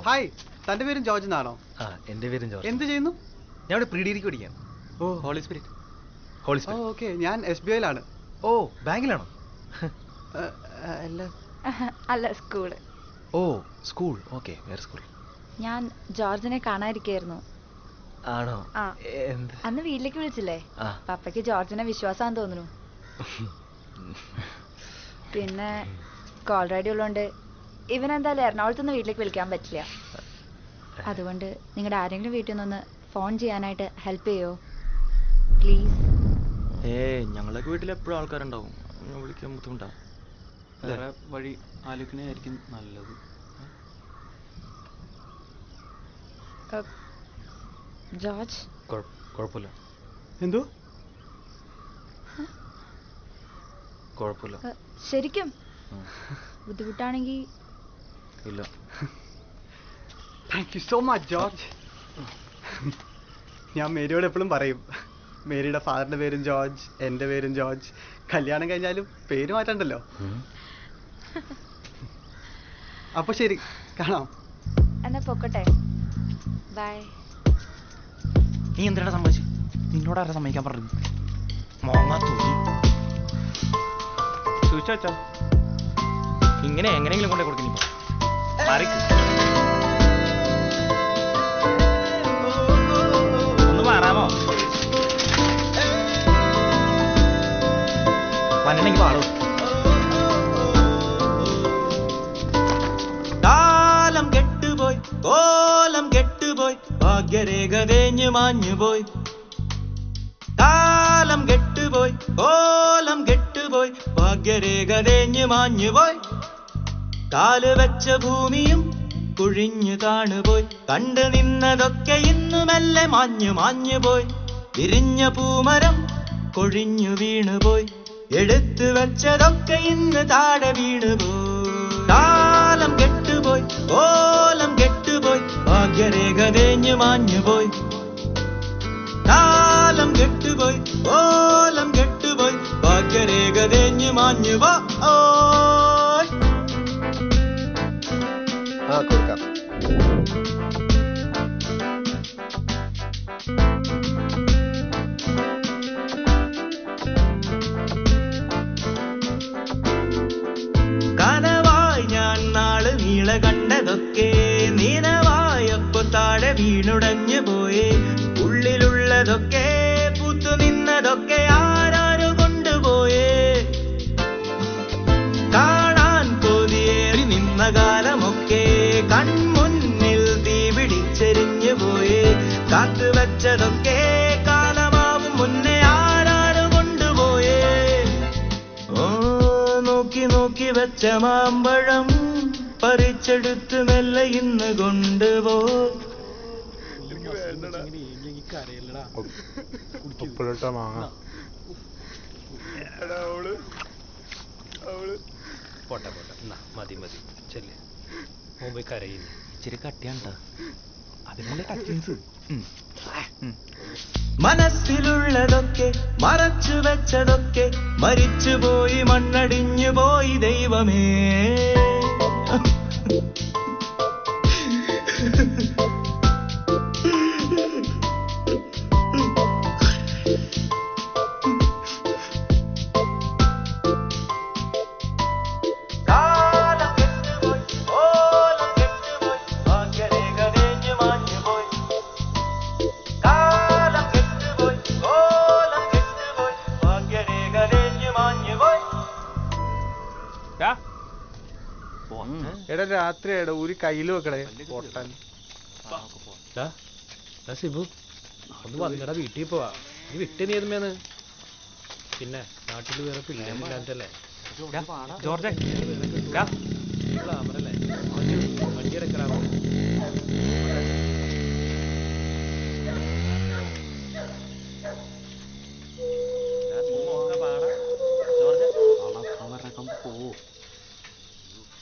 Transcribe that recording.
Hi, തന്റെ പേരും George എന്നാണോ? ആ, എൻ്റെ പേരും ജോർജ്. എന്ത് ചെയ്യുന്നു? ഞാൻ ഇവിടെ പ്രീ ഡിഗ്രിക്ക് പഠിക്കാൻ. ഓ, ഹോളി സ്പിരിറ്റ്. ഓക്കെ. ഞാൻ SBIയിലാണ്. ഓ, ബാങ്കിലാണോ? അല്ല, സ്കൂള്. ഓ, സ്കൂൾ. ഓക്കെ, വേറെ സ്കൂൾ. ഞാൻ ജോർജിനെ കാണാതിരിക്കായിരുന്നു. ആണോ? അന്ന് വീട്ടിലേക്ക് വിളിച്ചില്ലേ? ആ. പപ്പയ്ക്ക് ജോർജിനെ വിശ്വാസാന്ന് തോന്നുന്നു. പിന്നെ കോൾ റൈഡി ഉള്ളതുകൊണ്ട് ഇവനെന്തായാലും എറണാകുളത്തുനിന്ന് വീട്ടിലേക്ക് വിളിക്കാൻ പറ്റില്ല. അതുകൊണ്ട് നിങ്ങളുടെ ആരെങ്കിലും വീട്ടിൽ നിന്നൊന്ന് ഫോൺ ചെയ്യാനായിട്ട് ഹെൽപ്പ് ചെയ്യോ പ്ലീസ്? ഞങ്ങളൊക്കെ വീട്ടിൽ എപ്പോഴും ആൾക്കാരുണ്ടാവും. വിളിക്കാൻ ബുദ്ധിമുട്ടാ. വേറെ വഴി ആലോചിക്കണായിരിക്കും നല്ലത്. ജോർജ്, കുഴപ്പമില്ല. എന്തോ കുഴപ്പമില്ല. ശരിക്കും ബുദ്ധിമുട്ടാണെങ്കിൽ ഇല്ല. Thank you so much George. ഞാൻ മേരിയോട് എപ്പോഴും പറയും, മേരിയുടെ ഫാദറിന്റെ പേരും ജോർജ്, എൻ്റെ പേരും ജോർജ്. കല്യാണം കഴിഞ്ഞാലും പേര് മാറ്റണ്ടല്ലോ. അപ്പൊ ശരി, കാണാം. എന്നാ പൊക്കട്ടെ. ബൈ. നീ എന്തിനാ സമ്മതിച്ചു? നിന്നോട് ആരാ സമ്മതിക്കാൻ പറഞ്ഞു? മോങ്ങാ തൂങ്ങി ചോദിച്ചോ. ഇങ്ങനെ എങ്ങനെയെങ്കിലും കൊണ്ടേ കൊടുക്കുന്നു. ഒന്ന് മാറാമോ? വന്നെങ്കിൽ പാടും. കാലം കെട്ടുപോയി, കോലം കെട്ടുപോയി, ഭാഗ്യരേഖ തേഞ്ഞു മാഞ്ഞുപോയി. കാലം കെട്ടുപോയി, കോലം കെട്ടുപോയി, ഭാഗ്യരേഖ തേഞ്ഞു മാഞ്ഞുപോയി. കാല് വെച്ച ഭൂമിയും കുഴിഞ്ഞു താണുപോയി. കണ്ടു നിന്നതൊക്കെ ഇന്നു മെല്ലെ മാഞ്ഞു മാഞ്ഞുപോയി. വിരിഞ്ഞ പൂമരം കൊഴിഞ്ഞു വീണുപോയി. എടുത്തു വെച്ചതൊക്കെ ഇന്ന് താഴെ വീണുപോയി. കാലം കെട്ടുപോയി, കോലം കെട്ടുപോയി, ഭാഗ്യരേഖ തേഞ്ഞു മാഞ്ഞുപോയി. കാലം കെട്ടുപോയി, കോലം കെട്ടുപോയി, ഭാഗ്യരേഖ തേഞ്ഞു മാഞ്ഞുപോയി. കൊടുക്കാം. കനവായി ഞാൻ നാള് നീളെ കണ്ടതൊക്കെ നീനവായപ്പോ താഴെ വീണുടഞ്ഞു പോയേ. ഉള്ളിലുള്ളതൊക്കെ പൂത്തു നിന്നതൊക്കെ ആരാരോ കൊണ്ടുപോയേ. കാണാൻ കൊതിയേറി നിന്ന കാലമൊക്കെ കൺമുന്നിൽ തീ പിടിച്ചെരിഞ്ഞു പോയേ. കാത്തുവെച്ചതൊക്കെ കാലമാവും മുന്നേ ആരാരോ കൊണ്ടുപോയേ. ഓ, നോക്കി നോക്കി വെച്ച മാമ്പഴം പറിച്ചെടുത്ത് മെല്ലെ ഇന്ന് കൊണ്ടുപോ. പോട്ടെ പോട്ടെ, മതി മതി, ചെല്ലേ. മുമ്പ് കരയില്ല. ഇച്ചിരി കട്ടിയാണ്ട അതിനുള്ള ടച്ചിങ്സ്. മനസ്സിലുള്ളതൊക്കെ മറച്ചു വെച്ചതൊക്കെ മരിച്ചുപോയി, മണ്ണടിഞ്ഞു പോയി ദൈവമേ. എടാ, രാത്രിയായിടാ, ഒരു കയ്യിൽ വെക്കടേ പൊട്ടാൻ. സിബു, ഒന്ന് വന്നിട, വീട്ടിൽ പോവാ. നീ വിട്ട് നീ ഏതുമേന്ന്? പിന്നെ നാട്ടിൽ വേറെ പിള്ളേരില്ലാത്തല്ലേ? ജോർജ്, വണ്ടി എടുക്കലാമോ?